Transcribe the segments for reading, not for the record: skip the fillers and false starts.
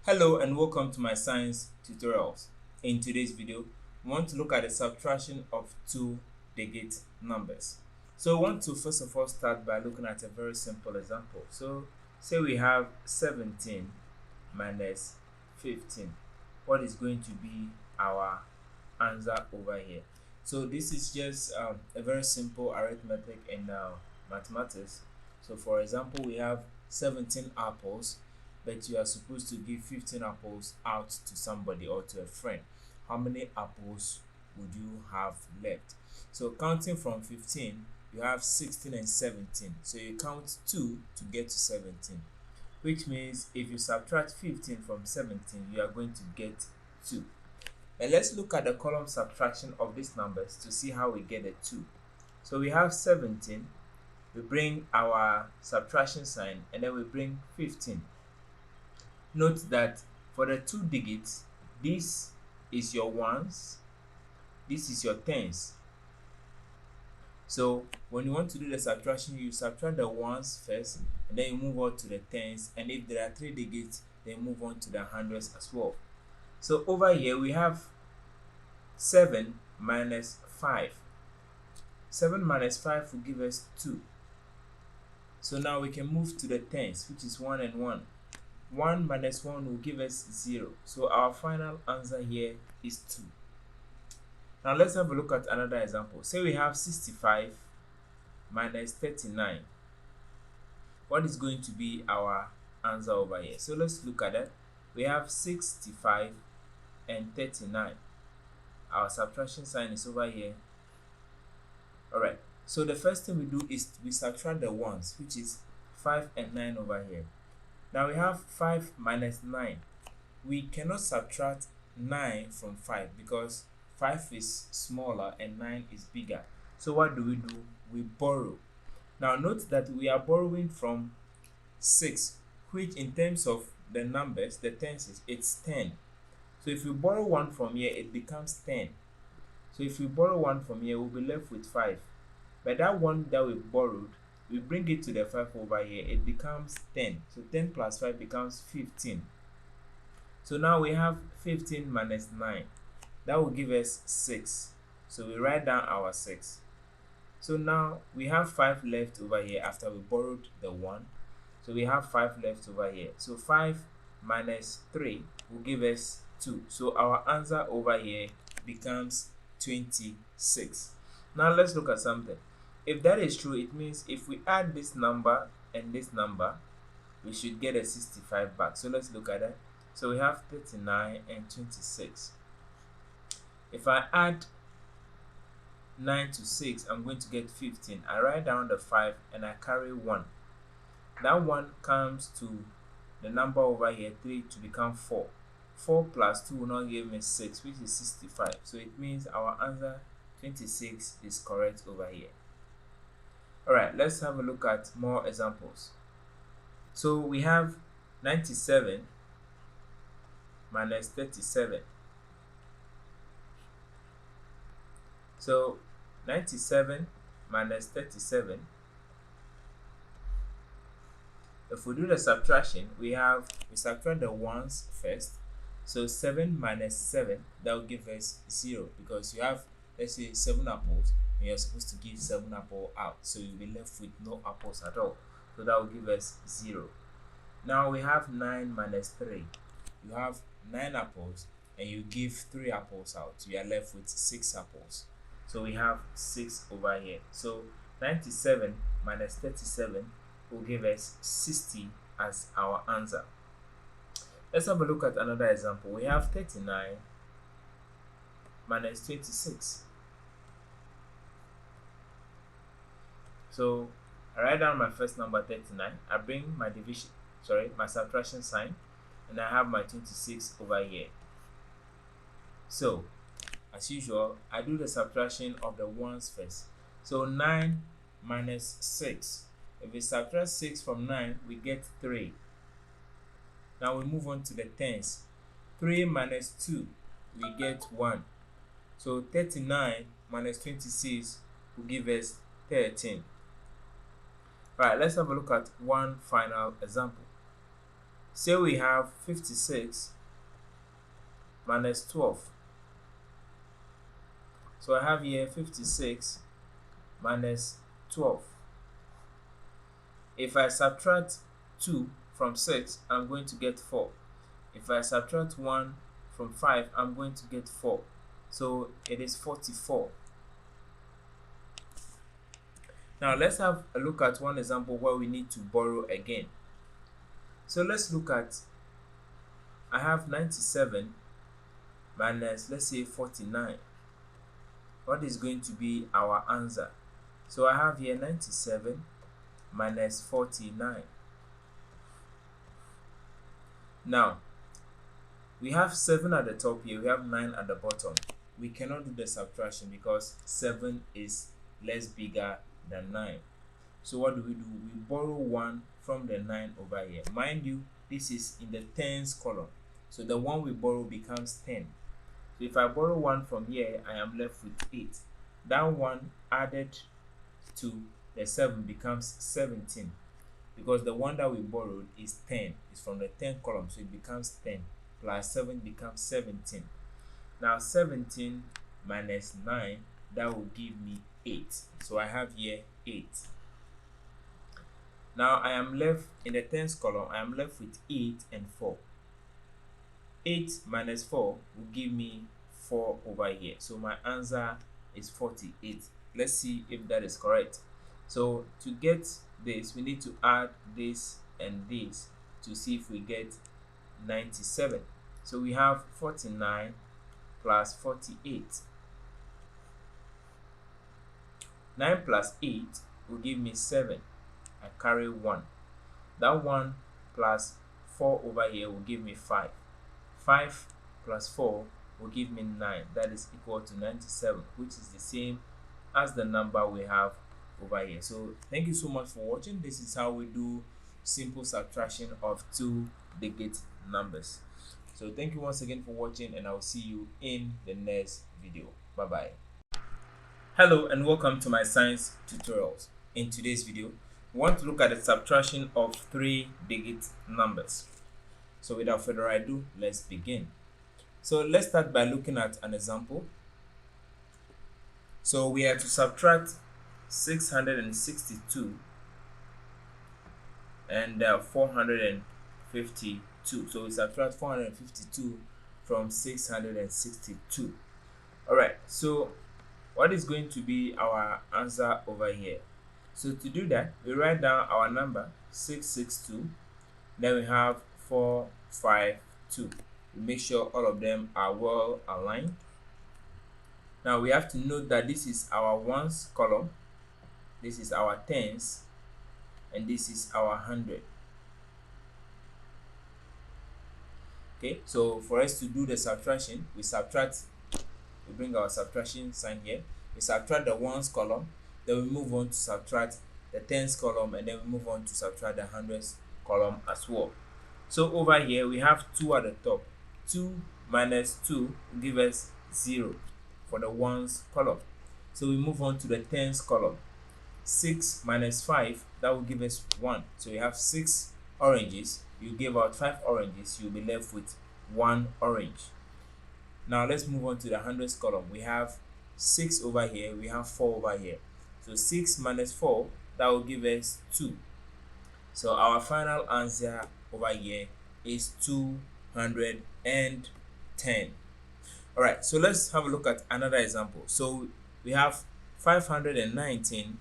Hello and welcome to my science tutorials. In today's video, we want to look at the subtraction of two digit numbers. So we want to first of all start by looking at a very simple example. So say we have 17 minus 15. What is going to be our answer over here? So this is just a very simple arithmetic in mathematics. So for example, we have 17 apples, but you are supposed to give 15 apples out to somebody or to a friend. How many apples would you have left? So counting from 15, you have 16 and 17. So you count 2 to get to 17, which means if you subtract 15 from 17, you are going to get 2. And let's look at the column subtraction of these numbers to see how we get a 2. So we have 17, we bring our subtraction sign, and then we bring 15. Note that for the two digits, this is your ones, this is your tens. So when you want to do the subtraction, you subtract the ones first, and then you move on to the tens, and if there are three digits, then move on to the hundreds as well. So over here we have 7 minus 5. 7 minus 5 will give us 2. So now we can move to the tens, which is 1 and 1. 1 minus 1 will give us 0. So our final answer here is 2. Now let's have a look at another example. Say we have 65 minus 39. What is going to be our answer over here? So let's look at that. We have 65 and 39. Our subtraction sign is over here. Alright, so the first thing we do is we subtract the ones, which is 5 and 9 over here. Now we have 5 minus 9. We cannot subtract 9 from 5 because 5 is smaller and 9 is bigger. So what do? We borrow. Now note that we are borrowing from 6, which in terms of the numbers, the tenses, it's 10. So if we borrow 1 from here, it becomes 10. So if we borrow 1 from here, we'll be left with 5. But that one that we borrowed, we bring it to the 5 over here, it becomes 10. So 10 plus 5 becomes 15. So now we have 15 minus 9. That will give us 6. So we write down our 6. So now we have 5 left over here after we borrowed the 1. So we have 5 left over here. So 5 minus 3 will give us 2. So our answer over here becomes 26. Now let's look at something. If that is true, it means if we add this number and this number, we should get a 65 back. So let's look at that. So we have 39 and 26. If I add 9 to 6, I'm going to get 15. I write down the 5 and I carry 1. That 1 comes to the number over here, 3, to become 4. 4 plus 2 will not give me 6, which is 65. So it means our answer 26 is correct over here. Alright, let's have a look at more examples. So we have 97 minus 37. So 97 minus 37. If we do the subtraction, we subtract the ones first. So 7 minus 7, that will give us 0 because you have, let's say, 7 apples and you're supposed to give 7 apples out. So you'll be left with no apples at all. So that will give us 0. Now we have 9 minus 3. You have 9 apples and you give 3 apples out. You are left with 6 apples. So we have 6 over here. So 97 minus 37 will give us 60 as our answer. Let's have a look at another example. We have 39 minus 26. So I write down my first number 39. I bring my my subtraction sign, and I have my 26 over here. So as usual, I do the subtraction of the ones first. So 9 minus 6. If we subtract 6 from 9, we get 3. Now we move on to the tens. 3 minus 2, we get 1. So 39 minus 26 will give us 13. Alright, let's have a look at one final example. say we have 56 minus 12. So I have here 56 minus 12. If I subtract 2 from 6, I'm going to get 4. If I subtract 1 from 5, I'm going to get 4. So it is 44. Now let's have a look at one example where we need to borrow again. So let's look at, I have 97 minus, let's say, 49. What is going to be our answer? So I have here 97 minus 49. Now we have 7 at the top here, we have 9 at the bottom. We cannot do the subtraction because 7 is less bigger than 9. So what do? We borrow 1 from the 9 over here. Mind you, this is in the tens column, so the one we borrow becomes 10. So if I borrow 1 from here, I am left with 8. That one added to the 7 becomes 17, because the one that we borrowed is 10. It's from the 10 column, so it becomes 10 plus 7 becomes 17. Now 17 minus 9, that will give me 8. So I have here 8. Now I am left in the tens column, I am left with 8 and 4. 8 minus 4 will give me 4 over here. So my answer is 48. Let's see if that is correct. So to get this, we need to add this and this to see if we get 97. So we have 49 plus 48. 9 plus 8 will give me 7. I carry 1. That 1 plus 4 over here will give me 5. 5 plus 4 will give me 9. That is equal to 97, which is the same as the number we have over here. So thank you so much for watching. This is how we do simple subtraction of 2-digit numbers. So thank you once again for watching, and I'll see you in the next video. Bye bye. Hello and welcome to my science tutorials. In today's video, we want to look at the subtraction of 3-digit numbers. So without further ado, let's begin. So let's start by looking at an example. So we are to subtract 662 and 452. So we subtract 452 from 662. Alright, so what is going to be our answer over here? So to do that, we write down our number 662, then we have 452. We make sure all of them are well aligned. Now we have to note that this is our ones column, this is our tens, and this is our 100. Okay, so for us to do the subtraction, we bring our subtraction sign here. We subtract the ones column, then we move on to subtract the tens column, and then we move on to subtract the hundreds column as well. So over here we have 2 at the top. 2 minus 2 will give us 0 for the ones column. So we move on to the tens column. 6 minus 5, that will give us 1. So you have 6 oranges. You give out 5 oranges, you'll be left with 1 orange. Now let's move on to the hundreds column. We have 6 over here, we have 4 over here. So 6 minus 4, that will give us 2. So our final answer over here is 210. Alright, so let's have a look at another example. So we have 519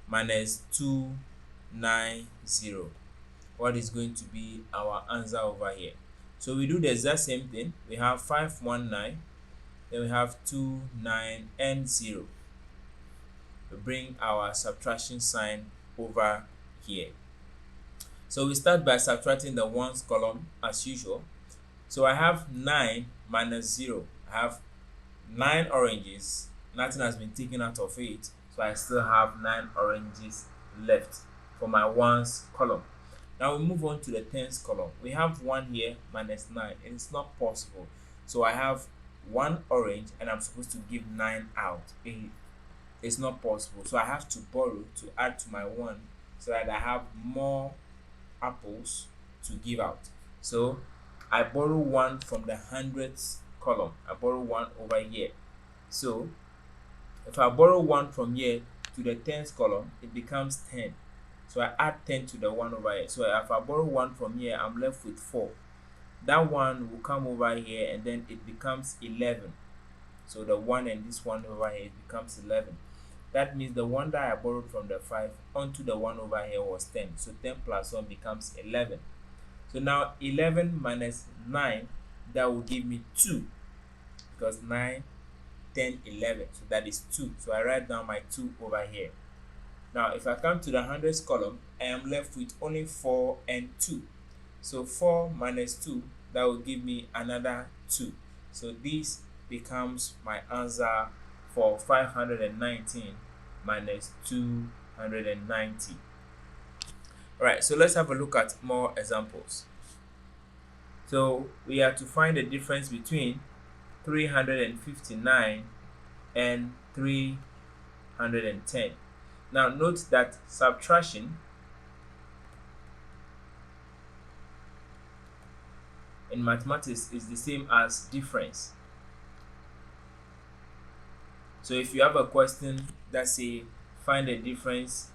minus 290. What is going to be our answer over here? So we do the exact same thing. We have 519, then we have 29 and 0. We bring our subtraction sign over here. So we start by subtracting the ones column as usual. So I have 9 minus 0. I have 9 oranges. Nothing has been taken out of it. So I still have 9 oranges left for my ones column. Now we move on to the tens column. We have 1 here minus 9. And it's not possible. So I have 1 orange and I'm supposed to give 9 out. It's not possible. So I have to borrow to add to my 1 so that I have more apples to give out. So I borrow 1 from the hundredths column. I borrow 1 over here. So if I borrow 1 from here to the tens column, it becomes 10. So I add 10 to the 1 over here. So if I borrow 1 from here, I'm left with 4. That 1 will come over here and then it becomes 11. So the 1 and this 1 over here, it becomes 11. That means the 1 that I borrowed from the 5 onto the 1 over here was 10. So 10 plus 1 becomes 11. So now 11 minus 9, that will give me 2. Because 9, 10, 11. So that is 2. So I write down my 2 over here. Now if I come to the hundreds column, I am left with only 4 and 2. So 4 minus 2, that will give me another 2. So this becomes my answer for 519 minus 290. Alright, so let's have a look at more examples. So we have to find the difference between 359 and 310. Now note that subtraction in mathematics is the same as difference. So if you have a question that say find the difference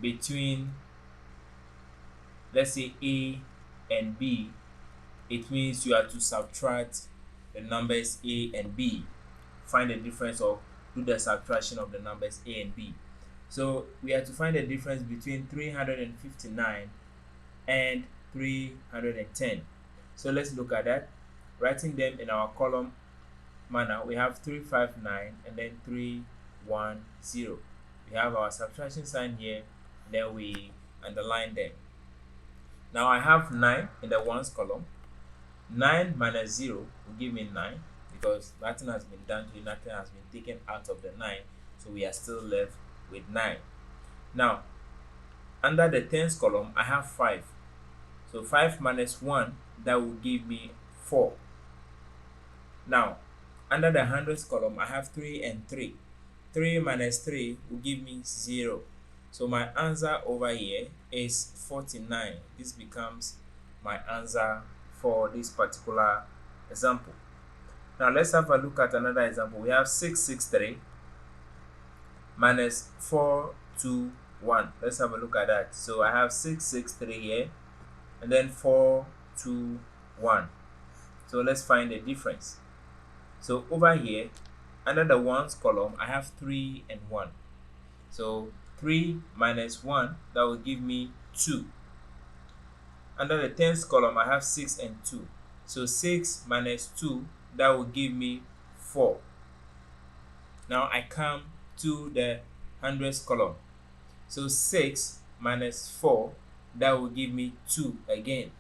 between, let's say, A and B, it means you have to subtract the numbers A and B. Find the difference or do the subtraction of the numbers A and B. So we have to find the difference between 359 and 310. So let's look at that. Writing them in our column manner, we have 359 and then 310. We have our subtraction sign here, then we underline them. Now I have 9 in the ones column. 9 minus 0 will give me 9 because nothing has been done to it, nothing has been taken out of the 9, so we are still left with 9. Now under the tens column, I have 5. So 5 minus 1, that will give me 4. Now under the hundreds column, I have 3 and 3. 3 minus 3 will give me 0. So my answer over here is 49. This becomes my answer for this particular example. Now let's have a look at another example. We have 663 minus 421. Let's have a look at that. So I have 663 here and then 421. So let's find the difference. So over here under the ones column, I have 3 and 1. So 3 minus 1, that will give me 2. Under the tens column, I have 6 and 2. So 6 minus 2, that will give me 4. Now I come to the hundreds column. So 6 minus 4, that will give me 2 again.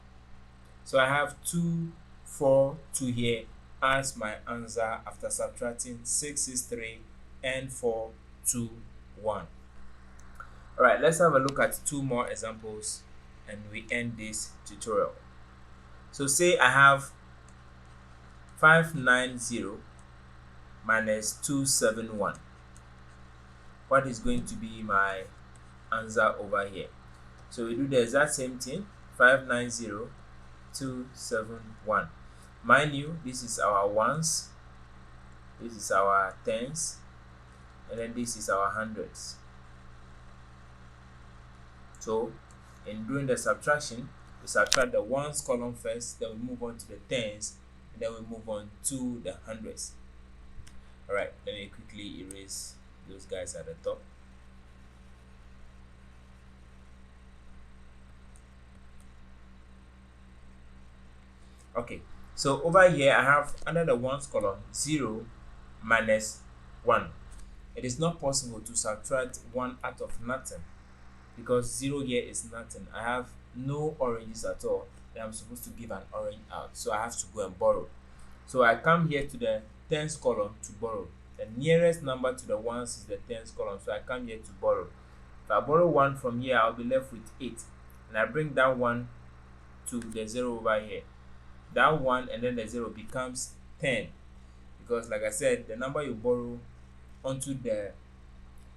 So I have 2, 4, 2 here as my answer after subtracting 663 and 421. Alright, let's have a look at 2 more examples and we end this tutorial. So say I have 590 minus 271. What is going to be my answer over here? So we do the exact same thing. 590, 271. Mind you, this is our ones, this is our tens, and then this is our hundreds. So in doing the subtraction, we subtract the ones column first, then we move on to the tens, and then we move on to the hundreds. Alright, let me quickly erase those guys at the top. Okay, so over here I have under the ones column 0 minus 1. It is not possible to subtract 1 out of nothing because 0 here is nothing. I have no oranges at all that I'm supposed to give an orange out, so I have to go and borrow. So I come here to the tens column to borrow. The nearest number to the ones is the tens column, so I come here to borrow. If I borrow 1 from here, I'll be left with 8, and I bring that 1 to the 0 over here. That 1 and then the 0 becomes 10, because like I said, the number you borrow onto the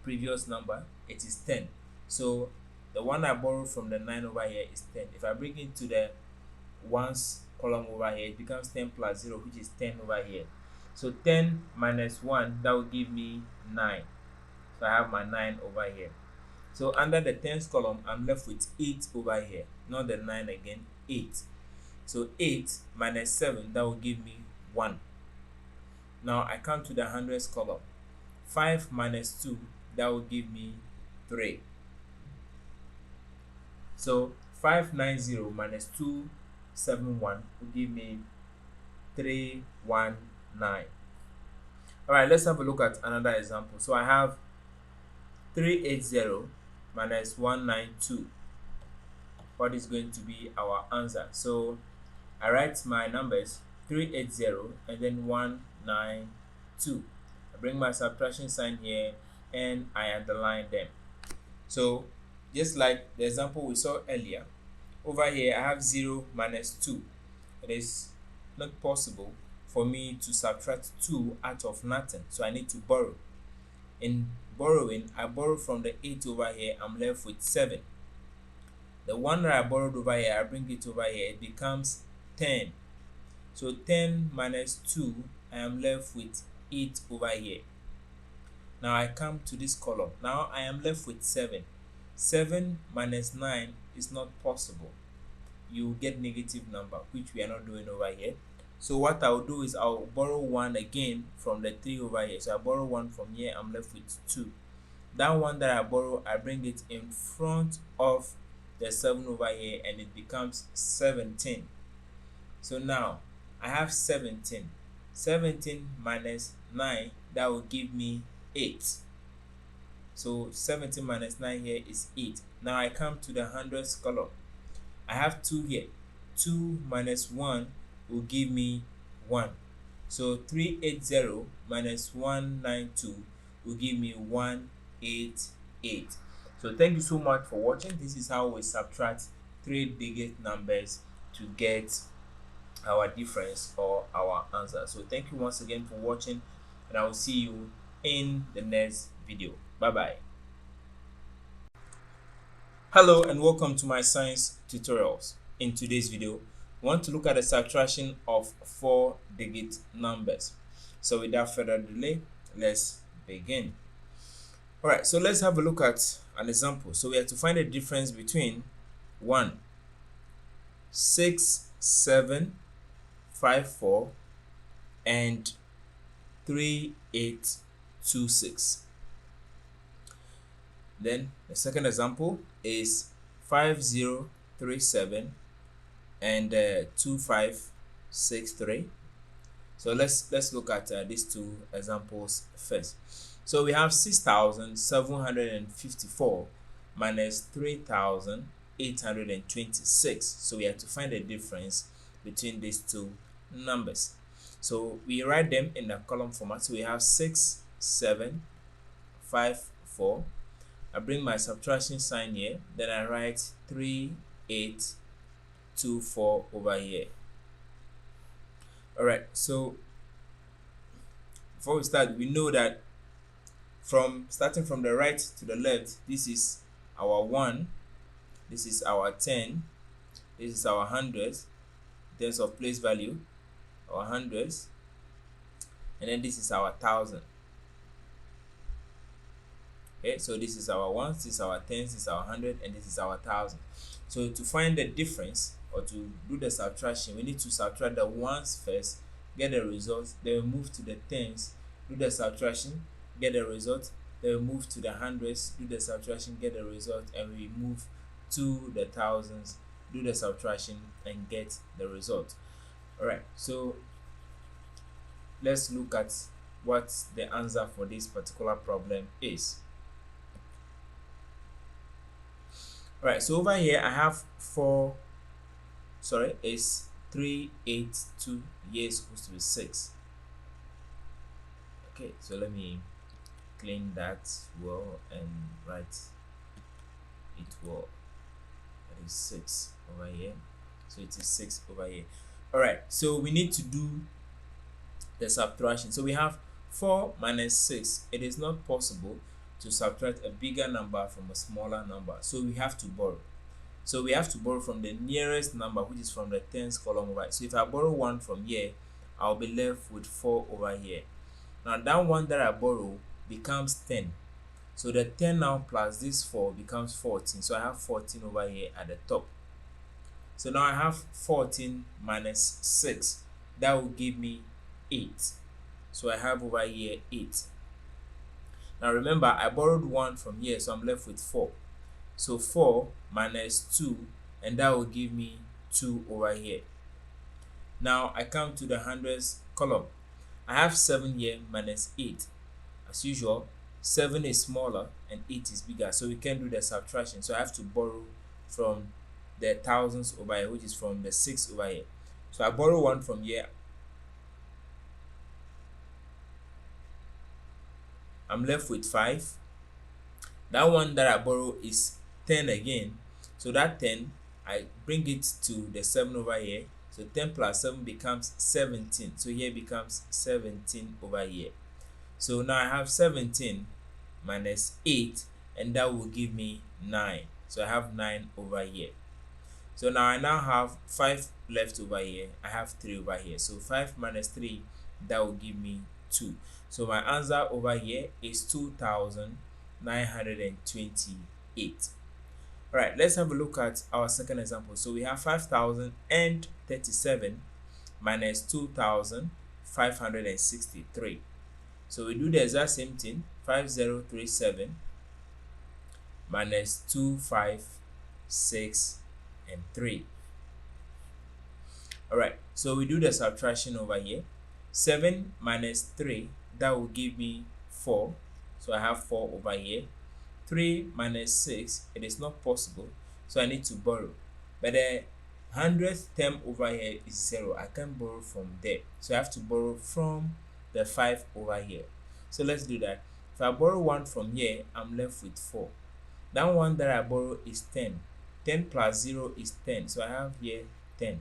previous number, it is 10. So the one I borrowed from the 9 over here is 10. If I bring it to the ones column over here, it becomes 10 plus 0, which is 10 over here. So 10 minus 1, that will give me 9. So I have my 9 over here. So under the tens column, I'm left with 8 over here, not the 9 again, 8. So 8 minus 7, that will give me 1. Now I come to the hundreds column. 5 minus 2, that will give me 3. So 590 minus 271 will give me 319. Alright, let's have a look at another example. So I have 380 minus 192. What is going to be our answer? So I write my numbers 380 and then 192. I bring my subtraction sign here and I underline them. So just like the example we saw earlier, over here I have 0 minus 2. It is not possible for me to subtract 2 out of nothing, so I need to borrow. In borrowing, I borrow from the 8 over here, I'm left with 7. The one that I borrowed over here, I bring it over here, it becomes 10. So 10 minus 2, I am left with 8 over here. Now I come to this column. Now I am left with 7. 7 minus 9 is not possible. You get negative number, which we are not doing over here. So what I'll do is I'll borrow 1 again from the 3 over here. So I borrow 1 from here, I'm left with 2. That one that I borrow, I bring it in front of the 7 over here and it becomes 17. So now I have 17. 17 minus 9, that will give me 8. So 17 minus 9 here is 8. Now I come to the hundreds column. I have 2 here. 2 minus 1 will give me 1. So 380 minus 192 will give me 188. So thank you so much for watching. This is how we subtract 3 digit numbers to get our difference or our answer. So thank you once again for watching, and I will see you in the next video. Bye bye. Hello and welcome to my science tutorials. In today's video, we want to look at the subtraction of 4 digit numbers. So without further delay, let's begin. Alright, so let's have a look at an example. So we have to find the difference between 1, 6, 7, 5, 4 and 3, 8, 2, 6. Then the second example is 5, 0, 3, 7 and 2, 5, 6, 3. So let's look at these two examples first. So we have 6,754 minus 3,826. So we have to find the difference between these two numbers. So we write them in the column format. So we have 6, 7, 5, 4. I bring my subtraction sign here. Then I write 3, 8, 2, 4 over here. Alright, so before we start, we know that starting from the right to the left, this is our 1, this is our 10, this is our hundreds, in terms of place value, our hundreds, and then this is our thousand. Okay, so this is our ones, this is our tens, this is our hundred, and this is our thousand. So to find the difference or to do the subtraction, we need to subtract the ones first, get the result, then we move to the tens, do the subtraction, get the result, then we move to the hundreds, do the subtraction, get the result, and we move to the thousands, do the subtraction, and get the result. Alright, so let's look at what the answer for this particular problem is. Alright, so over here I have 3, 8, 2, here is supposed to be 6. Okay, so let me clean that well and write it well. That is 6 over here. So it is 6 over here. Alright, so we need to do the subtraction. So we have 4 minus 6. It is not possible to subtract a bigger number from a smaller number. So we have to borrow. So we have to borrow from the nearest number, which is from the tens column over. So if I borrow 1 from here, I'll be left with 4 over here. Now that one that I borrow becomes 10. So the 10 now plus this 4 becomes 14. So I have 14 over here at the top. So now I have 14 minus 6. That will give me 8. So I have over here 8. Now remember, I borrowed 1 from here, so I'm left with 4. So 4 minus 2, and that will give me 2 over here. Now I come to the hundreds column. I have 7 here minus 8. As usual, 7 is smaller and 8 is bigger, so we can do the subtraction. So I have to borrow from the thousands over here, which is from the 6 over here. So I borrow 1 from here. I'm left with 5. That one that I borrow is 10 again. So that 10, I bring it to the 7 over here. So 10 plus 7 becomes 17. So here becomes 17 over here. So now I have 17 minus 8, and that will give me 9. So I have 9 over here. So now I have 5 left over here. I have 3 over here. So 5 minus 3, that will give me 2. So my answer over here is 2,928. Alright, let's have a look at our second example. So we have 5,037 minus 2,563. So we do the exact same thing. 5037 minus 256 and 3. Alright, so we do the subtraction over here. 7 minus 3, that will give me 4. So I have 4 over here. 3 minus 6, it is not possible, so I need to borrow. But the 100th term over here is 0. I can't borrow from there, so I have to borrow from the 5 over here. So let's do that. If I borrow 1 from here, I'm left with 4. That one that I borrow is 10. 10 plus 0 is 10, so I have here 10.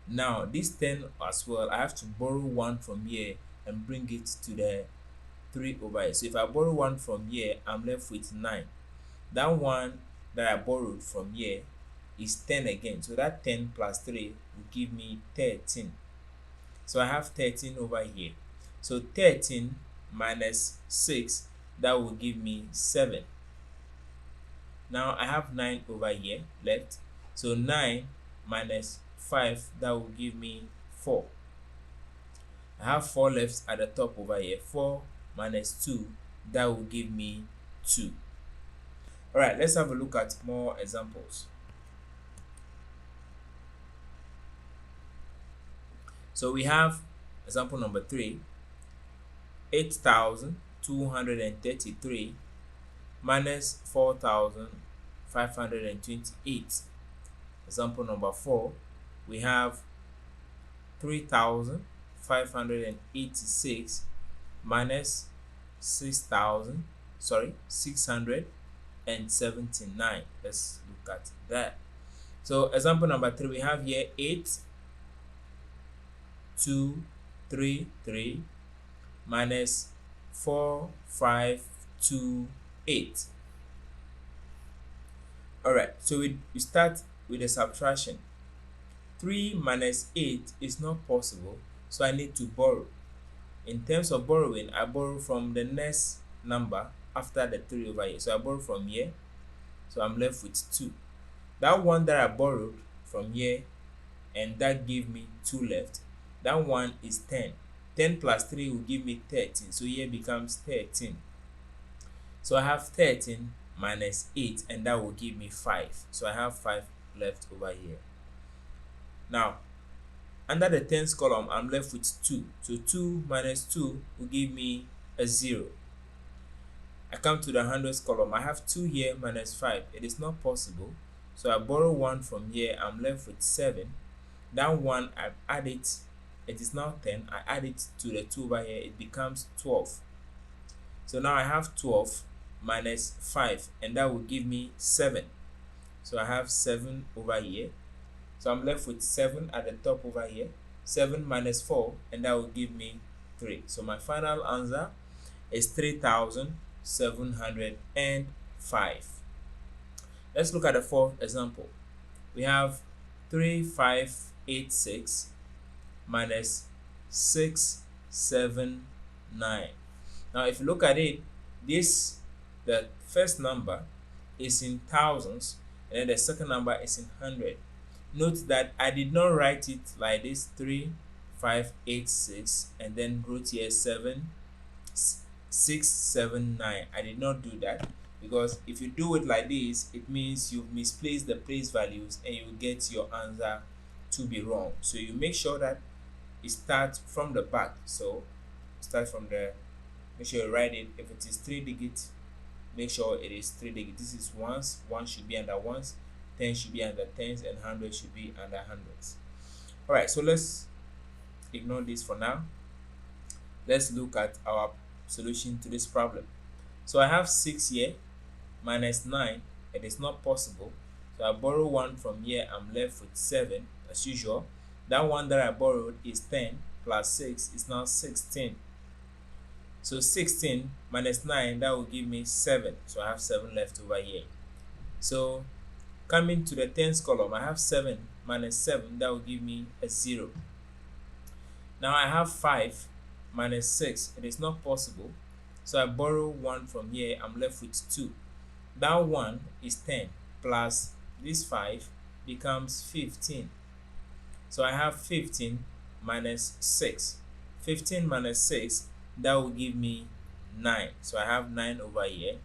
Now this 10 as well, I have to borrow 1 from here and bring it to the 3 over here. So if I borrow 1 from here, I'm left with 9. That one that I borrowed from here is 10 again. So that 10 plus 3 will give me 13. So I have 13 over here. So 13 minus 6, that will give me 7. Now I have 9 over here left. So 9 minus 5, that will give me 4. I have 4 left at the top over here. 4 minus 2, that will give me 2. Alright, let's have a look at more examples. So we have example number 3. 8,233 minus 4,528. Example number 4. We have 3,586 minus 679. Let's look at that. So example number 3, we have here 8,233 minus 4,528. Alright, so we start with the subtraction. 3 minus 8 is not possible, so I need to borrow. In terms of borrowing, I borrow from the next number after the 3 over here. So I borrow from here, so I'm left with 2. That one that I borrowed from here, and that gave me 2 left, that one is 10. 10 plus 3 will give me 13, so here becomes 13. So I have 13 minus 8, and that will give me 5. So I have 5 left over here. Now under the tens column, I'm left with 2. So 2 minus 2 will give me a 0. I come to the hundreds column. I have 2 here minus 5. It is not possible. So I borrow 1 from here. I'm left with 7. That one, I add it. It is now 10. I add it to the 2 over here. It becomes 12. So now I have 12 minus 5, and that will give me 7. So I have 7 over here. So I'm left with 7 at the top over here. 7 minus 4, and that will give me 3. So my final answer is 3,000 705. Let's look at the fourth example. We have 3586 minus 679. Now if you look at it, the first number is in thousands and then the second number is in hundred. Note that I did not write it like this 3586 and then wrote here 679. I did not do that, because if you do it like this, it means you've misplaced the place values and you get your answer to be wrong. So you make sure that it starts from the back. So start from the, make sure you write it. If it is 3 digits, make sure it is 3 digits. This is ones, 1 should be under ones, 10 should be under tens, and 100 should be under hundreds. All right, so let's ignore this for now. Let's look at our solution to this problem. So I have 6 here minus 9. It is not possible, so I borrow 1 from here. I'm left with 7 as usual. That one that I borrowed is 10 plus 6 is now 16. So 16 minus 9, that will give me 7. So I have 7 left over here. So coming to the tens column, I have 7 minus 7, that will give me a 0. Now I have 5 minus 6. It is not possible, so I borrow 1 from here. I'm left with 2. That 1 is 10 plus this 5 becomes 15. So I have 15 minus 6. 15 minus 6, that will give me 9. So I have 9 over here,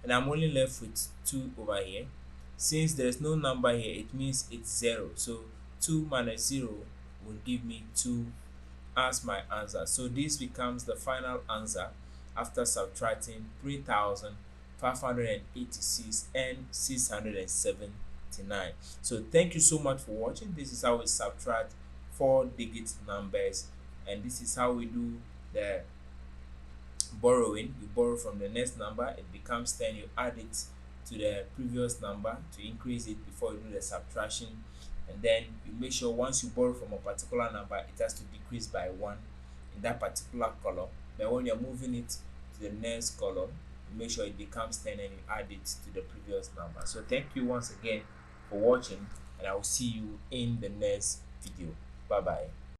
and I'm only left with 2 over here. Since there's no number here, it means it's 0. So 2 minus 0 will give me 2 as my answer. So this becomes the final answer after subtracting 3,586 and 679. So thank you so much for watching. This is how we subtract 4-digit numbers, and this is how we do the borrowing. You borrow from the next number, it becomes 10, you add it to the previous number to increase it before you do the subtraction, and then you make sure once you borrow from a particular number, it has to decrease by 1 in that particular column. But when you're moving it to the next column, you make sure it becomes 10 and you add it to the previous number. So thank you once again for watching, and I will see you in the next video. Bye bye.